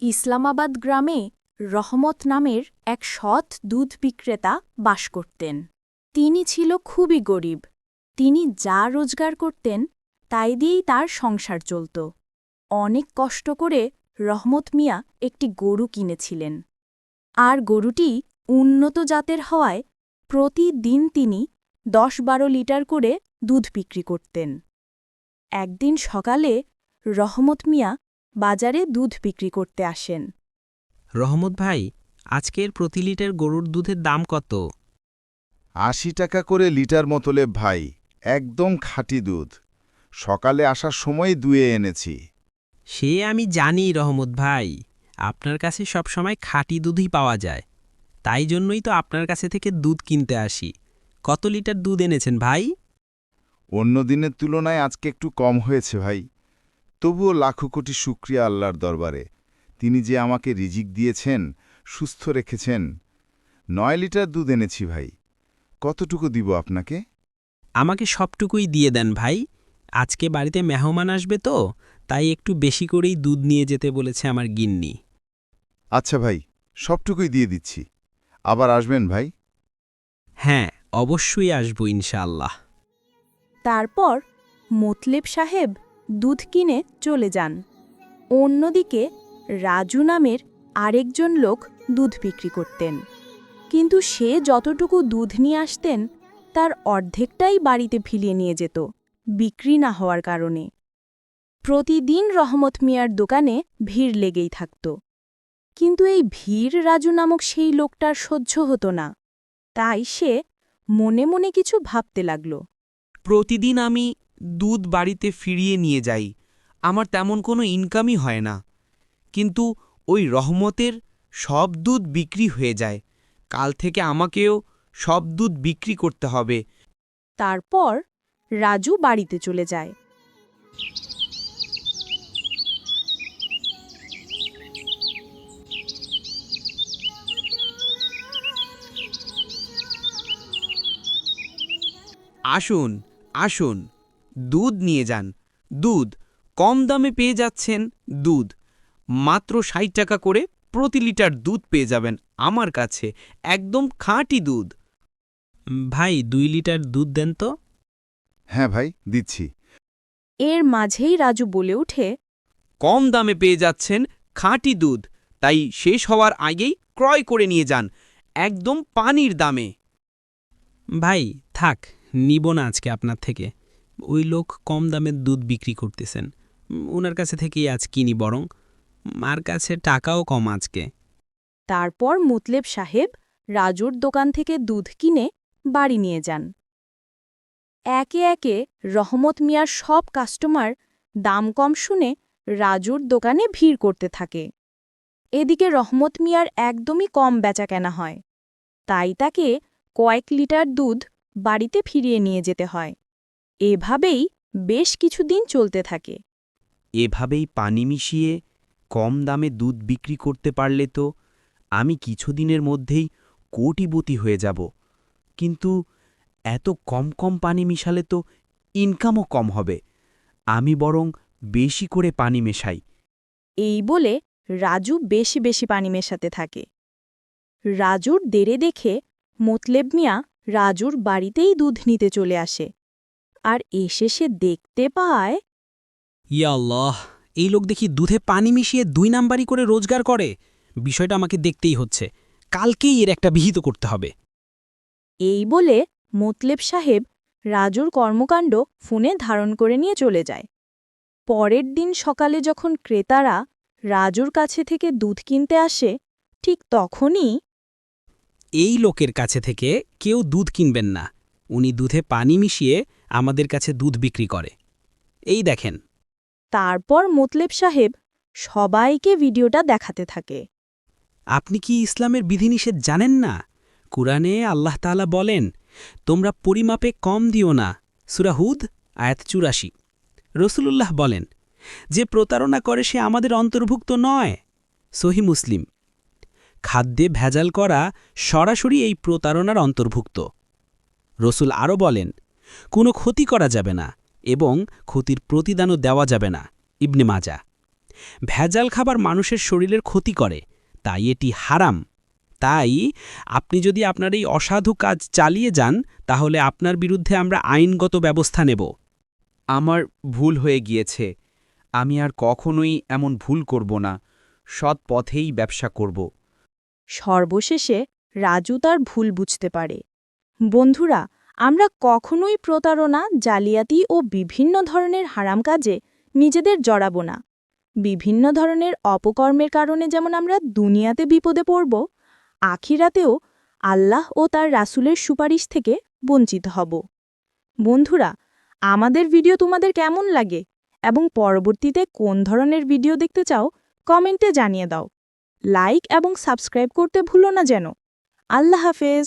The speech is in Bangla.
ইসলামাবাদ গ্রামে রহমত নামের এক সৎ দুধ বিক্রেতা বাস করতেন। তিনি ছিল খুবই গরিব। তিনি যা রোজগার করতেন তাই দিয়েই তার সংসার চলত। অনেক কষ্ট করে রহমত মিয়া একটি গরু কিনেছিলেন, আর গরুটি উন্নত জাতের হওয়ায় প্রতিদিন তিনি ১০-১২ লিটার করে দুধ বিক্রি করতেন। একদিন সকালে রহমত মিয়া বাজারে দুধ বিক্রি করতে আসেন। রহমত ভাই, আজকের প্রতি লিটার গরুর দুধের দাম কত? ৮০ টাকা করে লিটার মতলেব ভাই, একদম খাঁটি দুধ। সকালে আসার সময় দুয়ে এনেছি। সে আমি জানি রহমত ভাই, আপনার কাছে সবসময় খাঁটি দুধই পাওয়া যায়। তাই জন্যই তো আপনার কাছে থেকে দুধ কিনতে আসি। কত লিটার দুধ এনেছেন ভাই? অন্য দিনের তুলনায় আজকে একটু কম হয়েছে ভাই, তবুও লাখো কোটি শুকরিয়া আল্লাহর দরবারে। তিনি যে আমাকে রিজিক দিয়েছেন, সুস্থ রেখেছেন। ৯ লিটার দুধ এনেছি ভাই। কতটুকু দিব আপনাকে? আমাকে সবটুকুই দিয়ে দেন ভাই। আজকে বাড়িতে মেহমান আসবে তো, তাই একটু বেশি করেই দুধ নিয়ে যেতে বলেছে আমার গিন্নি। আচ্ছা ভাই, সবটুকুই দিয়ে দিচ্ছি। আবার আসবেন ভাই। হ্যাঁ, অবশ্যই আসব ইনশাআল্লাহ। তারপর মোতলেব সাহেব দুধ কিনে চলে যান। অন্যদিকে রাজু নামের আরেকজন লোক দুধ বিক্রি করতেন, কিন্তু সে যতটুকু দুধ নিয়ে আসতেন তার অর্ধেকটাই বাড়িতে ফিরিয়ে নিয়ে যেত, বিক্রি না হওয়ার কারণে। প্রতিদিন রহমত মিয়ার দোকানে ভিড় লেগেই থাকত, কিন্তু এই ভিড় রাজু নামক সেই লোকটার সহ্য হতো না। তাই সে মনে মনে কিছু ভাবতে লাগল। প্রতিদিন আমি দুধ বাড়িতে ফিরিয়ে নিয়ে যাই, আমার তেমন কোনো ইনকামই হয় না। কিন্তু ওই রহমতের সব দুধ বিক্রি হয়ে যায়। কাল থেকে আমাকেও সব দুধ বিক্রি করতে হবে। তারপর রাজু বাড়িতে চলে যায়। আসুন আসুন, দুধ নিয়ে যান। দুধ কম দামে পেয়ে যাচ্ছেন। দুধ মাত্র ৬০ টাকা করে প্রতি লিটার দুধ পেয়ে যাবেন আমার কাছে, একদম খাঁটি দুধ। ভাই ২ লিটার দুধ দেন তো। হ্যাঁ ভাই, দিচ্ছি। এর মাঝেই রাজু বলে ওঠে, কম দামে পেয়ে যাচ্ছেন খাঁটি দুধ, তাই শেষ হওয়ার আগেই ক্রয় করে নিয়ে যান, একদম পানির দামে। ভাই থাক, নিব না আজকে আপনার থেকে। ওই লোক কম দামের দুধ বিক্রি করতেছেন, ওনার কাছে থেকেই আজ কিনি বরং। মার কাছে টাকাও কম আজকে। তারপর মুতলেব সাহেব রাজুর দোকান থেকে দুধ কিনে বাড়ি নিয়ে যান। একে একে রহমত মিয়ার সব কাস্টমার দাম কম শুনে রাজুর দোকানে ভিড় করতে থাকে। এদিকে রহমত মিয়ার একদমই কম বেচাকেনা হয়, তাই তাকে কয়েক লিটার দুধ বাড়িতে ফিরিয়ে নিয়ে যেতে হয়। এভাবেই বেশ কিছুদিন চলতে থাকে। এভাবেই পানি মিশিয়ে কম দামে দুধ বিক্রি করতে পারলে তো আমি কিছুদিনের মধ্যেই কোটিপতি হয়ে যাব। কিন্তু এত কম কম পানি মিশালে তো ইনকামও কম হবে। আমি বরং বেশি করে পানি মেশাই। এই বলে রাজু বেশি বেশি পানি মেশাতে থাকে। রাজুর দেরে দেখে মোতলেব মিয়া রাজুর বাড়িতেই দুধ নিতে চলে আসে। আর এসে সে দেখতে পায়, ইয়া আল্লাহ, এই লোক দেখি দুধে পানি মিশিয়ে ২ নাম্বারি করে রোজগার করে। বিষয়টা আমাকে দেখতেই হচ্ছে, কালকেই এর একটা বিহিত করতে হবে। এই বলে মোতলেব সাহেব রাজুর কর্মকাণ্ড ফোনে ধারণ করে নিয়ে চলে যায়। পরের দিন সকালে যখন ক্রেতারা রাজুর কাছে থেকে দুধ কিনতে আসে, ঠিক তখনই এই লোকের কাছে থেকে কেউ দুধ কিনবেন না। উনি দুধে পানি মিশিয়ে আমাদের কাছে দুধ বিক্রি করে। এই দেখেন। তারপর মোতলেব সাহেব সবাইকে ভিডিওটা দেখাতে থাকে। আপনি কি ইসলামের বিধিনিষেধ জানেন না? কুরআনে আল্লাহ তাআলা বলেন, তোমরা পরিমাপে কম দিও না। সূরা হুদ আয়াত ৮৪। রাসূলুল্লাহ বলেন, যে প্রতারণা করে সে আমাদের অন্তর্ভুক্ত নয়। সহিহ মুসলিম। খাদ্যে ভেজাল করা সরাসরি এই প্রতারণার অন্তর্ভুক্ত। রসুল আরও বলেন, কোনো ক্ষতি করা যাবে না এবং ক্ষতির প্রতিদানও দেওয়া যাবে না। ইবনে মাজাহ। ভেজাল খাবার মানুষের শরীরের ক্ষতি করে, তাই এটি হারাম। তাই আপনি যদি আপনার এই অসাধু কাজ চালিয়ে যান, তাহলে আপনার বিরুদ্ধে আমরা আইনগত ব্যবস্থা নেব। আমার ভুল হয়ে গিয়েছে। আমি আর কখনোই এমন ভুল করব না। সৎ পথেই ব্যবসা করব। সর্বশেষে রাজু তার ভুল বুঝতে পারে। বন্ধুরা, আমরা কখনোই প্রতারণা, জালিয়াতি ও বিভিন্ন ধরনের হারাম কাজে নিজেদের জড়াব না। বিভিন্ন ধরনের অপকর্মের কারণে যেমন আমরা দুনিয়াতে বিপদে পড়ব, আখিরাতেও আল্লাহ ও তার রাসূলের সুপারিশ থেকে বঞ্চিত হব। বন্ধুরা, আমাদের ভিডিও তোমাদের কেমন লাগে এবং পরবর্তীতে কোন ধরনের ভিডিও দেখতে চাও কমেন্টে জানিয়ে দাও। লাইক এবং সাবস্ক্রাইব করতে ভুলো না যেন। আল্লাহ হাফেজ।